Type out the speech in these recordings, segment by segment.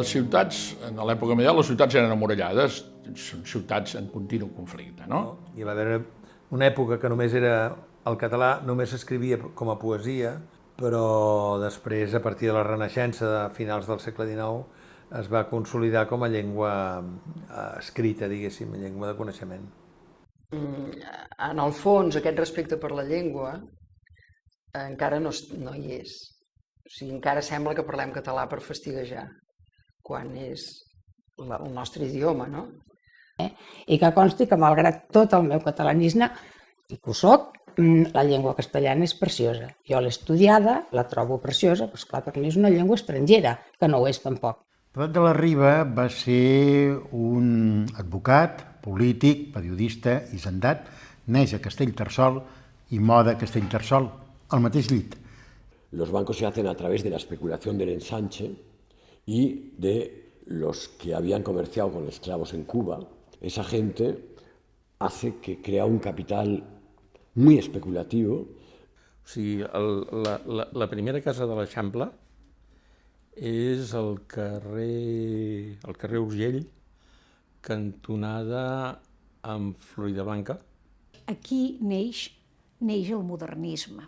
Les ciutats, en l'època medieval, les ciutats eren emmurallades, són ciutats en continu conflicte, no? Hi va haver una època que només era el català, només s'escrivia com a poesia, però després, a partir de la Renaixença, de finals del segle XIX, es va consolidar com a llengua escrita, diguéssim, llengua de coneixement. En el fons, aquest respecte per la llengua encara no hi és. O sigui, encara sembla que parlem català per fastiguejar, quan és el nostre idioma, no? I que consti que, malgrat tot el meu catalanisme, i que ho soc, la llengua castellana és preciosa. Jo l'he estudiada, la trobo preciosa, però esclar, per mi és una llengua estrangera, que no ho és tampoc. Prat de la Riba va ser un advocat, polític, periodista, hisendat, neix a Castellterçol i mor a Castellterçol, al mateix llit. Los bancos se hacen a través de la especulación del ensanche y de los que habían comerciado con esclavos en Cuba. Esa gente hace que crea un capital muy especulativo. O sigui, la primera casa de l'Eixample és el carrer Urgell, cantonada amb Floridablanca. Aquí neix el modernisme.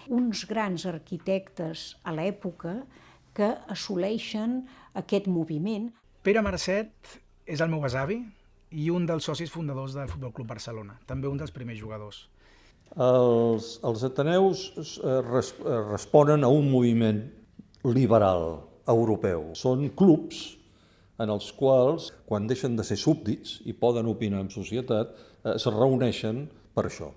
Uns grans arquitectes a l'època que assoleixen aquest moviment. Pere Marcet és el meu besavi i un dels socis fundadors del Futbol Club Barcelona, també un dels primers jugadors. Els Ateneus responen a un moviment liberal europeu. Són clubs en els quals, quan deixen de ser súbdits i poden opinar en societat, es reuneixen per això.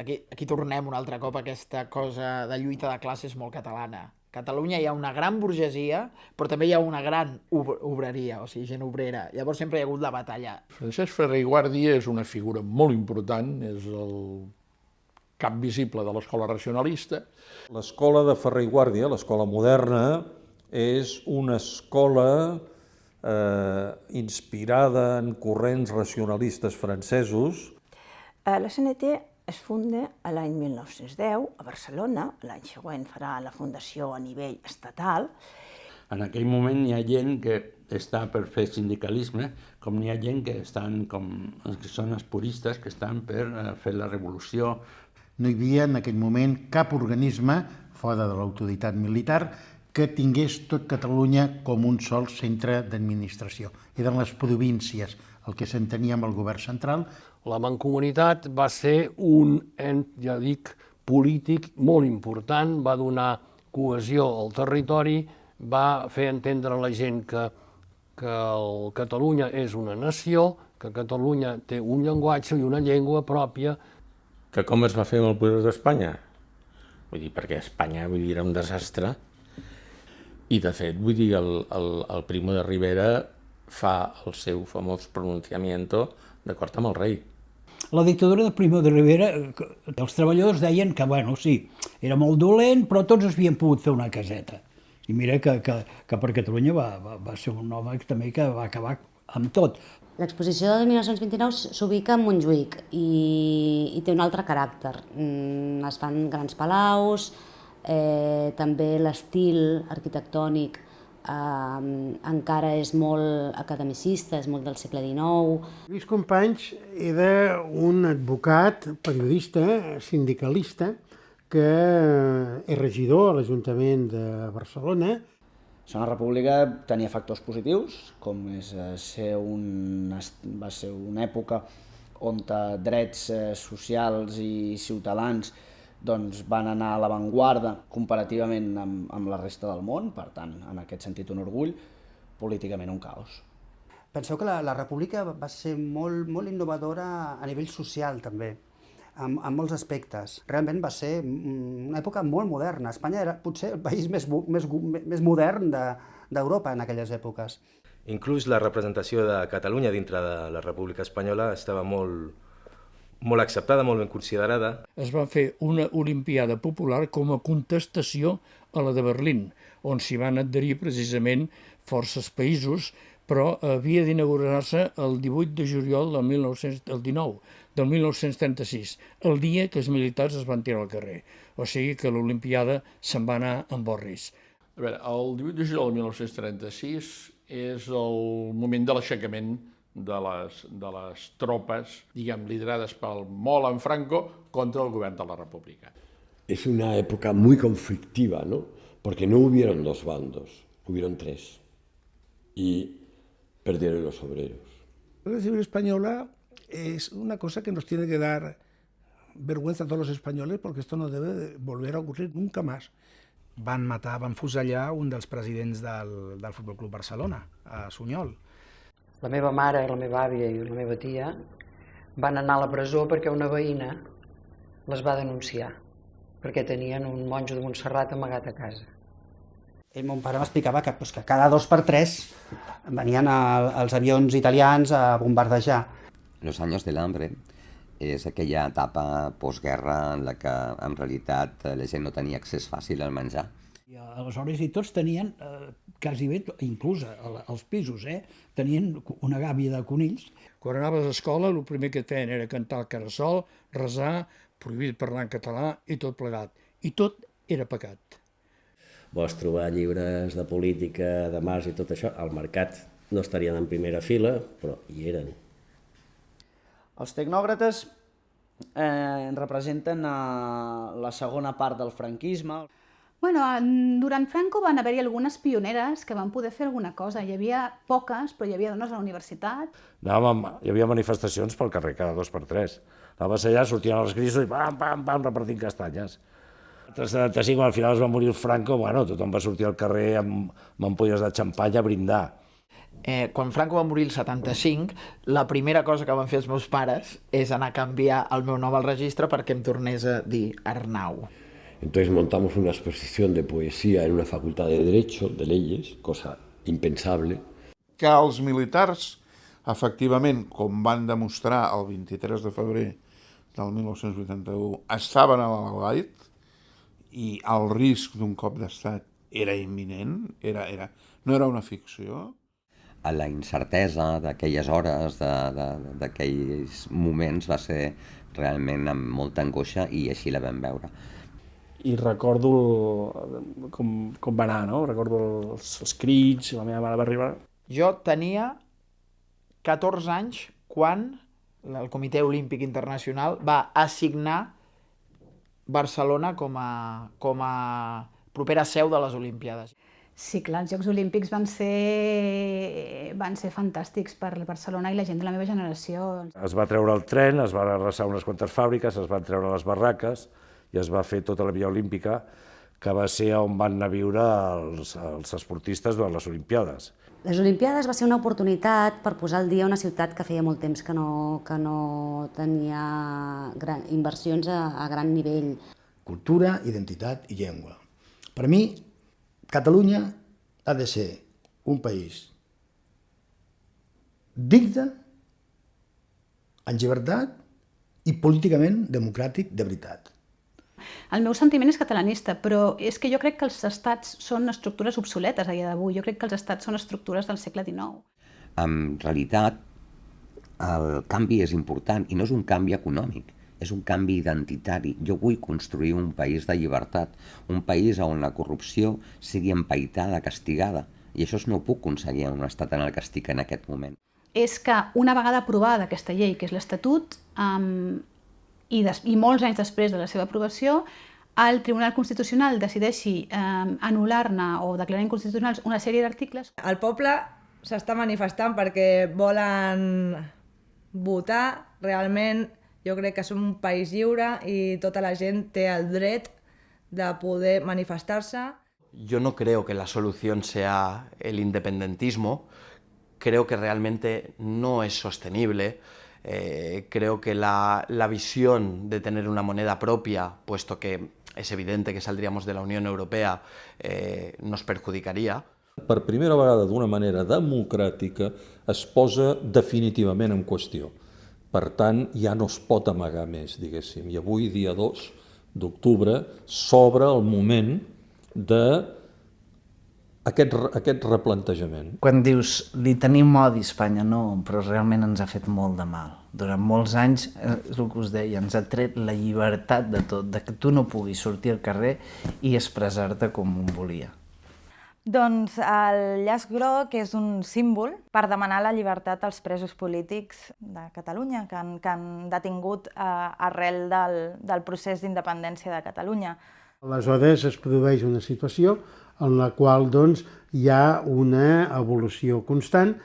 Aquí tornem un altre cop a aquesta cosa de lluita de classes molt catalana. A Catalunya hi ha una gran burgesia, però també hi ha una gran obreria, o sigui, gent obrera. Llavors sempre hi ha hagut la batalla. Francesc Ferrer i Guàrdia és una figura molt important, és el cap visible de l'escola racionalista. L'escola de Ferrer i Guàrdia, l'escola moderna, és una escola inspirada en corrents racionalistes francesos. La CNT es funda l'any 1910 a Barcelona, l'any següent farà la fundació a nivell estatal. En aquell moment hi ha gent que està per fer sindicalisme, com n'hi ha gent que són esporistes, que estan per fer la revolució. No hi havia en aquell moment cap organisme, fora de l'autoritat militar, que tingués tot Catalunya com un sol centre d'administració. Eren les províncies el que s'entenia amb el govern central. La Mancomunitat va ser un ens, ja dic, polític molt important, va donar cohesió al territori, va fer entendre a la gent que Catalunya és una nació, que Catalunya té un llenguatge i una llengua pròpia. Que com es va fer amb el poder d'Espanya? Vull dir, perquè Espanya era un desastre. I, de fet, vull dir, el Primo de Rivera fa el seu famós pronunciamiento d'acord amb el rei. La dictadura de Primo de Rivera, els treballadors deien que, bueno, sí, era molt dolent, però tots havien pogut fer una caseta. I mira que per Catalunya va ser un home també que va acabar amb tot. L'exposició del 1929 s'ubica a Montjuïc i té un altre caràcter. Es fan grans palaus, també l'estil arquitectònic encara és molt academicista, és molt del segle XIX. Lluís Companys era un advocat, periodista, sindicalista, que és regidor a l'Ajuntament de Barcelona. La Segona República tenia factors positius, com va ser una època on drets socials i ciutadans van anar a l'avantguarda comparativament amb la resta del món, per tant, en aquest sentit un orgull, políticament un caos. Penseu que la República va ser molt innovadora a nivell social també, en molts aspectes. Realment va ser una època molt moderna. Espanya era potser el país més modern d'Europa en aquelles èpoques. Inclús la representació de Catalunya dintre de la República Espanyola estava molt acceptada, molt ben considerada. Es va fer una Olimpiada Popular com a contestació a la de Berlín, on s'hi van adherir precisament forces països, però havia d'inaugurar-se el 18 de juliol del 1936, el dia que els militars es van tirar al carrer. O sigui que l'Olimpiada se'n va anar amb orris. A veure, el 18 de juliol del 1936 és el moment de l'aixecament de les tropes, diguem, liderades pel molt en Franco contra el govern de la República. Es una época muy conflictiva, ¿no? Porque no hubieron dos bandos, hubieron tres. Y perdieron los obreros. La Guerra Civil Española es una cosa que nos tiene que dar vergüenza a todos los españoles porque esto no debe volver a ocurrir nunca más. Van fusellar un dels presidents del Futbol Club Barcelona, a Sunyol. La meva mare, la meva àvia i la meva tia van anar a la presó perquè una veïna les va denunciar, perquè tenien un monjo de Montserrat amagat a casa. Mon pare m'explicava que cada 2 per 3 venien els avions italians a bombardejar. Los años del hambre és aquella etapa postguerra en la que en realitat la gent no tenia accés fàcil al menjar. I aleshores i tots tenien, quasi bé, inclús als pisos, tenien una gàbia de conills. Quan anaves a l'escola, el primer que et feien era cantar el carasol, resar, prohibit parlar en català i tot plegat. I tot era pecat. Vols trobar llibres de política, de Marx i tot això, al mercat no estarien en primera fila, però hi eren. Els tecnòcrates representen la segona part del franquisme. Bueno, durant Franco van haver-hi algunes pioneres que van poder fer alguna cosa. Hi havia poques, però hi havia dones a la universitat. Hi havia manifestacions pel carrer cada 2 per 3. Anaves allà, sortien els grisos i pam, pam, pam, repartint castanyes. El 75, quan al final es va morir Franco, tothom va sortir al carrer amb ampolles de xampany a brindar. Quan Franco va morir el 75, la primera cosa que van fer els meus pares és anar a canviar el meu nom al registre perquè em tornés a dir Arnau. Entonces montamos una exposición de poesía en una facultad de Derecho, de Leyes, cosa impensable. Que els militars, efectivament, com van demostrar el 23 de febrer del 1981, estaven a l'alguait i el risc d'un cop d'estat era imminent, no era una ficció. A la incertesa d'aquelles hores, d'aquells moments, va ser realment amb molta angoixa i així la vam veure. I recordo com va anar, no? Recordo els crits, la meva mare va arribar. Jo tenia 14 anys quan el Comitè Olímpic Internacional va assignar Barcelona com a propera seu de les Olimpiades. Sí, clar, els Jocs Olímpics van ser fantàstics per Barcelona i la gent de la meva generació. Es va treure el tren, es van arrasar unes quantes fàbriques, es van treure les barraques i es va fer tota la Via Olímpica, que va ser on van anar a viure els esportistes durant les Olimpiades. Les Olimpiades va ser una oportunitat per posar al dia una ciutat que feia molt temps que no tenia inversions a gran nivell. Cultura, identitat i llengua. Per mi, Catalunya ha de ser un país digne, en llibertat i políticament democràtic de veritat. El meu sentiment és catalanista, però és que jo crec que els estats són estructures obsoletes a dia d'avui. Jo crec que els estats són estructures del segle XIX. En realitat, el canvi és important i no és un canvi econòmic, és un canvi identitari. Jo vull construir un país de llibertat, un país on la corrupció sigui empaitada, castigada, i això no ho puc aconseguir en un estat en el que estic en aquest moment. És que una vegada aprovada aquesta llei, que és l'Estatut, i molts anys després de la seva aprovació, el Tribunal Constitucional decideixi anul·lar-ne o declarar inconstitucionals una sèrie d'articles. El poble s'està manifestant perquè volen votar. Realment jo crec que som un país lliure i tota la gent té el dret de poder manifestar-se. Yo no creo que la solución sea el independentismo, creo que realmente no es sostenible. Creo que la visión de tener una moneda propia, puesto que es evidente que saldríamos de la Unión Europea, nos perjudicaria. Per primera vegada, d'una manera democràtica, es posa definitivament en qüestió. Per tant, ja no es pot amagar més, diguéssim. I avui, dia 2 d'octubre, s'obre el moment d'aquest replantejament. Quan dius, li tenim odi a Espanya, no, però realment ens ha fet molt de mal. Durant molts anys, és el que us deia, ens ha tret la llibertat de tot, de que tu no puguis sortir al carrer i expressar-te com un volia. Doncs el llaç groc és un símbol per demanar la llibertat als presos polítics de Catalunya que han detingut arrel del procés d'independència de Catalunya. Aleshores es produeix una situació en la qual hi ha una evolució constant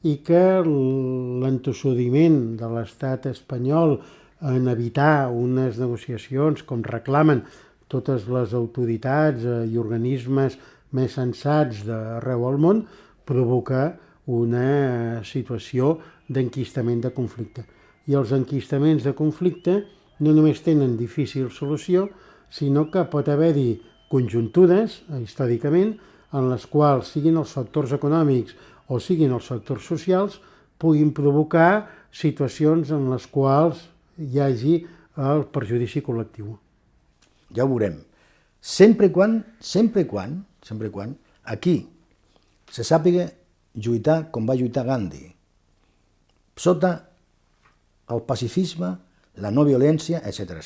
i que l'entossudiment de l'estat espanyol en evitar unes negociacions com reclamen totes les autoritats i organismes més sensats d'arreu del món, provoca una situació d'enquistament de conflicte. I els enquistaments de conflicte no només tenen difícil solució, sinó que pot haver-hi conjuntures, històricament, en les quals, siguin els factors econòmics o siguin els factors socials, puguin provocar situacions en les quals hi hagi el perjudici col·lectiu. Ja ho veurem. Sempre i quan aquí se sàpiga lluitar com va lluitar Gandhi, sota el pacifisme, la no violència, etc.